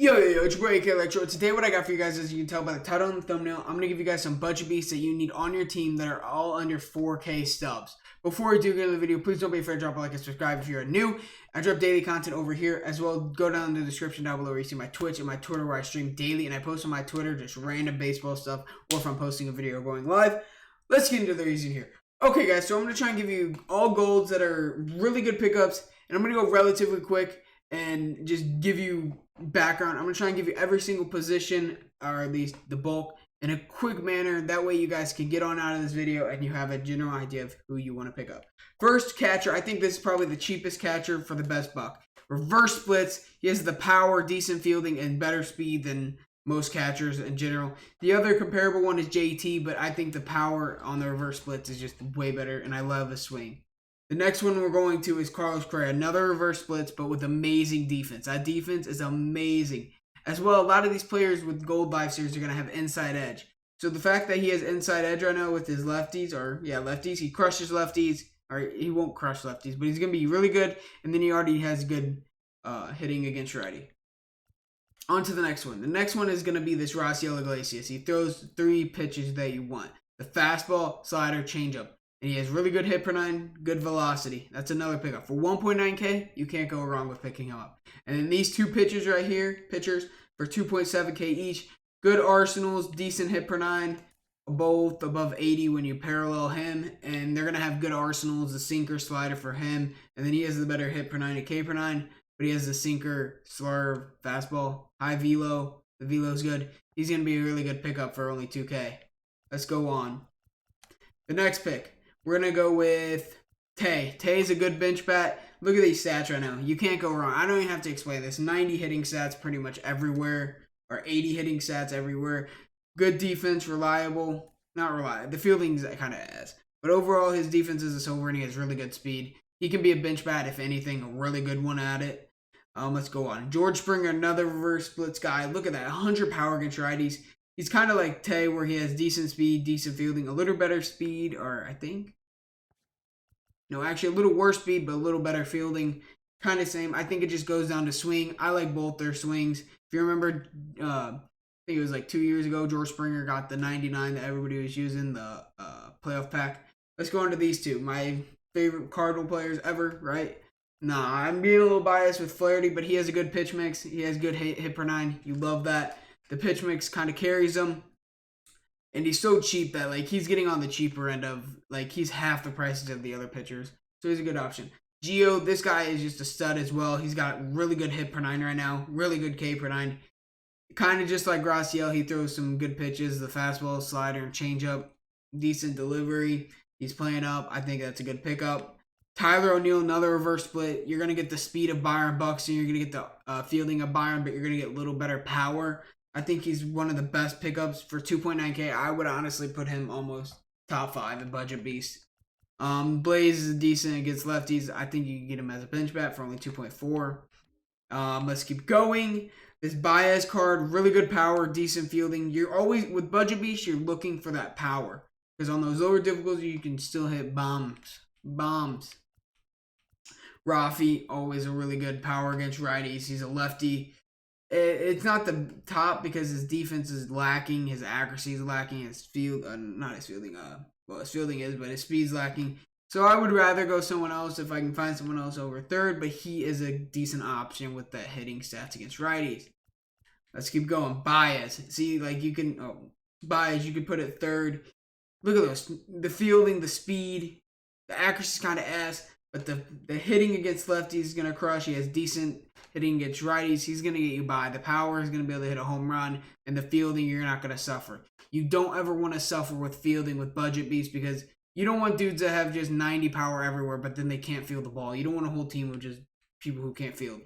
Yo, it's Croy, Electro. Today what I got for you guys, as you can tell by the title and the thumbnail, I'm going to give you guys some budget beasts that you need on your team that are all under 4K stubs. Before we do get into the video, please don't be afraid to drop a like and subscribe if you're new. I drop daily content over here as well. Go down in the description down below where you see my Twitch and my Twitter where I stream daily, and I post on my Twitter just random baseball stuff, or if I'm posting a video or going live. Let's get into the reason here. Okay guys, so I'm going to try and give you all golds that are really good pickups, and I'm going to go relatively quick and just give you background. I'm going to try and give you every single position, or at least the bulk, in a quick manner. That way you guys can get on out of this video and you have a general idea of who you want to pick up. First, catcher. I think this is probably the cheapest catcher for the best buck. Reverse splits. He has the power, decent fielding, and better speed than most catchers in general. The other comparable one is JT, but I think the power on the reverse splits is just way better, and I love his swing. The next one we're going to is Croy, another reverse splits, but with amazing defense. That defense is amazing. As well, a lot of these players with gold life series are going to have inside edge. So the fact that he has inside edge right now with his lefties, lefties, he crushes lefties, or he won't crush lefties, but he's going to be really good, and then he already has good hitting against righty. On to the next one. The next one is going to be this Iglesias. He throws 3 pitches that you want. The fastball, slider, changeup. And he has really good hit per 9, good velocity. That's another pickup. For 1.9K, you can't go wrong with picking him up. And then these 2 pitchers right here, for 2.7K each. Good arsenals, decent hit per 9, both above 80 when you parallel him. And they're going to have good arsenals, the sinker, slider for him. And then he has the better hit per 9 and K per 9. But he has the sinker, slurve, fastball, high velo. The velo's good. He's going to be a really good pickup for only 2K. Let's go on. The next pick. We're going to go with Tay. Tay's a good bench bat. Look at these stats right now. You can't go wrong. I don't even have to explain this. 90 hitting stats pretty much everywhere. Or 80 hitting stats everywhere. Good defense, reliable. Not reliable. The fielding's kind of ass. But overall, his defense is a silver, and he has really good speed. He can be a bench bat, if anything, a really good one at it. Let's go on. George Springer, another reverse splits guy. Look at that. 100 power against righties. He's kind of like Tay, where he has decent speed, decent fielding, a little better speed, or I think. No, actually a little worse speed, but a little better fielding. Kind of same. I think it just goes down to swing. I like both their swings. If you remember, I think it was like 2 years ago, George Springer got the 99 that everybody was using, the playoff pack. Let's go on to these two. My favorite Cardinal players ever, right? Nah, I'm being a little biased with Flaherty, but he has a good pitch mix. He has good hit per 9. You love that. The pitch mix kind of carries him. And he's so cheap that, like, he's getting on the cheaper end of, like, he's half the prices of the other pitchers. So he's a good option. Gio, this guy is just a stud as well. He's got really good hit per 9 right now. Really good K per 9. Kind of just like Graciel, he throws some good pitches. The fastball, slider, and changeup. Decent delivery. He's playing up. I think that's a good pickup. Tyler O'Neill, another reverse split. You're going to get the speed of Byron Buxton. You're going to get the fielding of Byron, but you're going to get a little better power. I think he's one of the best pickups for 2.9K. I would honestly put him almost top 5 in budget beast. Blaze is decent against lefties. I think you can get him as a bench bat for only 2.4. Let's keep going. This Baez card, really good power, decent fielding. You're always, with budget beast, you're looking for that power. Because on those lower difficulties, you can still hit bombs. Rafi, always a really good power against righties. He's a lefty. It's not the top because his defense is lacking, his accuracy is lacking, his field, not his fielding, well, his fielding is, but his speed's lacking. So I would rather go someone else if I can find someone else over third, but he is a decent option with the hitting stats against righties. Let's keep going. Baez. See, like you can, Baez, you could put it third. Look at those. The fielding, the speed, the accuracy's kind of ass, but the hitting against lefties is going to crush. He has decent hitting against righties. He's going to get you by. The power is going to be able to hit a home run, and the fielding, you're not going to suffer. You don't ever want to suffer with fielding with budget beasts because you don't want dudes that have just 90 power everywhere, but then they can't field the ball. You don't want a whole team of just people who can't field.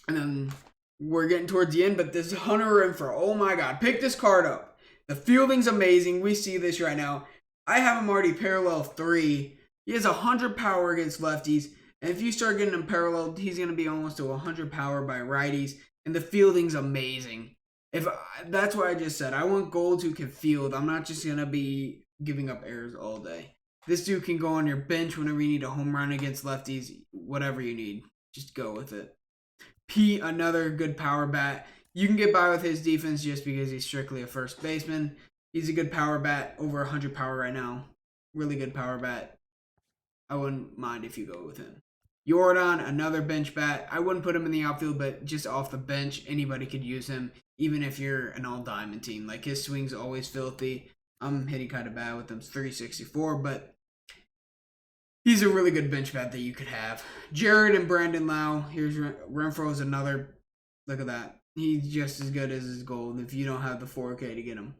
And then we're getting towards the end, but this Hunter Renfroe, oh my God, pick this card up. The fielding's amazing. We see this right now. I have him already parallel 3. He has 100 power against lefties. And if you start getting him paralleled, he's going to be almost to 100 power by righties. And the fielding's amazing. That's what I just said. I want golds who can field. I'm not just going to be giving up errors all day. This dude can go on your bench whenever you need a home run against lefties. Whatever you need. Just go with it. Pete, another good power bat. You can get by with his defense just because he's strictly a first baseman. He's a good power bat, over 100 power right now. Really good power bat. I wouldn't mind if you go with him. Jordan, another bench bat. I wouldn't put him in the outfield, but just off the bench, anybody could use him, even if you're an all-diamond team. Like, his swing's always filthy. I'm hitting kind of bad with him. It's 364, but he's a really good bench bat that you could have. Jared and Brandon Lau. Here's Renfro's another. Look at that. He's just as good as his gold if you don't have the 4K to get him.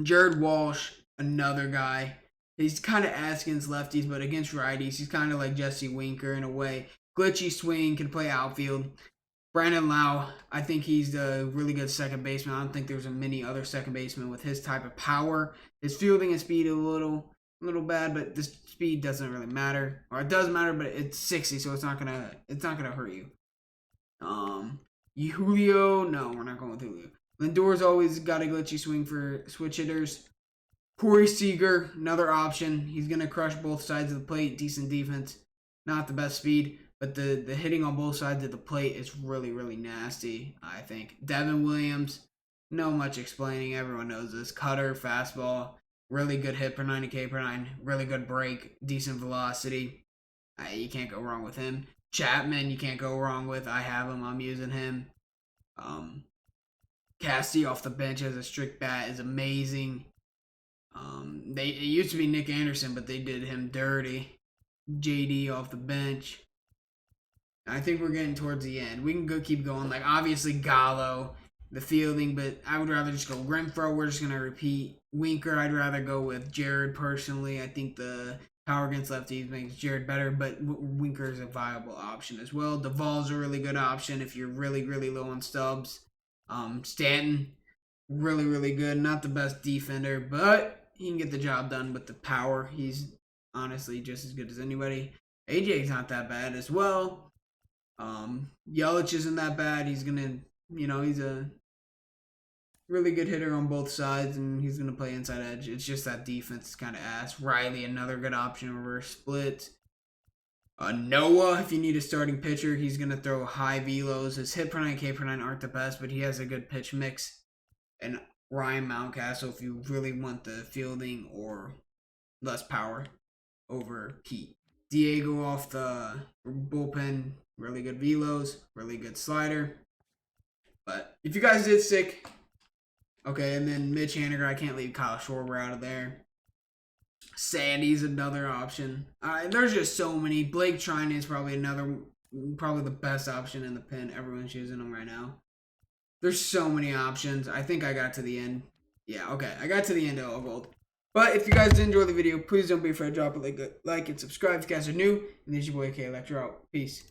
Jared Walsh, another guy. He's kind of ass against lefties, but against righties, he's kind of like Jesse Winker in a way. Glitchy swing, can play outfield. Brandon Lau, I think he's a really good second baseman. I don't think there's many other second basemen with his type of power. His fielding and speed a little bad, but the speed doesn't really matter. Or it does matter, but it's 60, so it's not gonna hurt you. Julio, no, we're not going with Julio. Lindor's always got a glitchy swing for switch hitters. Corey Seeger, another option. He's going to crush both sides of the plate. Decent defense. Not the best speed, but the hitting on both sides of the plate is really, really nasty, I think. Devin Williams, no much explaining. Everyone knows this. Cutter, fastball, really good hit per 90K per 9. Really good break, decent velocity. You can't go wrong with him. Chapman, you can't go wrong with. I have him. I'm using him. Cassie off the bench as a strict bat is amazing. It used to be Nick Anderson, but they did him dirty. JD off the bench. I think we're getting towards the end. We can keep going. Like, obviously Gallo, the fielding, but I would rather just go Renfro. We're just gonna repeat. Winker, I'd rather go with Jared personally. I think the power against lefties makes Jared better, but Winker is a viable option as well. Duvall's a really good option if you're really, really low on stubs. Stanton, really, really good. Not the best defender, but he can get the job done with the power. He's honestly just as good as anybody. AJ's not that bad as well. Yelich isn't that bad. He's gonna, he's a really good hitter on both sides, and he's gonna play inside edge. It's just that defense is kind of ass. Riley, another good option, reverse split. Noah, if you need a starting pitcher, he's gonna throw high velos. His hit per 9K per 9 aren't the best, but he has a good pitch mix. And Ryan Mountcastle, if you really want the fielding or less power over Pete. Diego off the bullpen, really good velos, really good slider. But if you guys did sick, okay, and then Mitch Haniger, I can't leave Kyle Schwarber out of there. Sandy's another option. There's just so many. Blake Trinan is probably the best option in the pen. Everyone's using him right now. There's so many options. I think I got to the end. Yeah, okay. I got to the end of all gold. But if you guys did enjoy the video, please don't be afraid to drop a like and subscribe if you guys are new. And this is your boy K Electro out. Peace.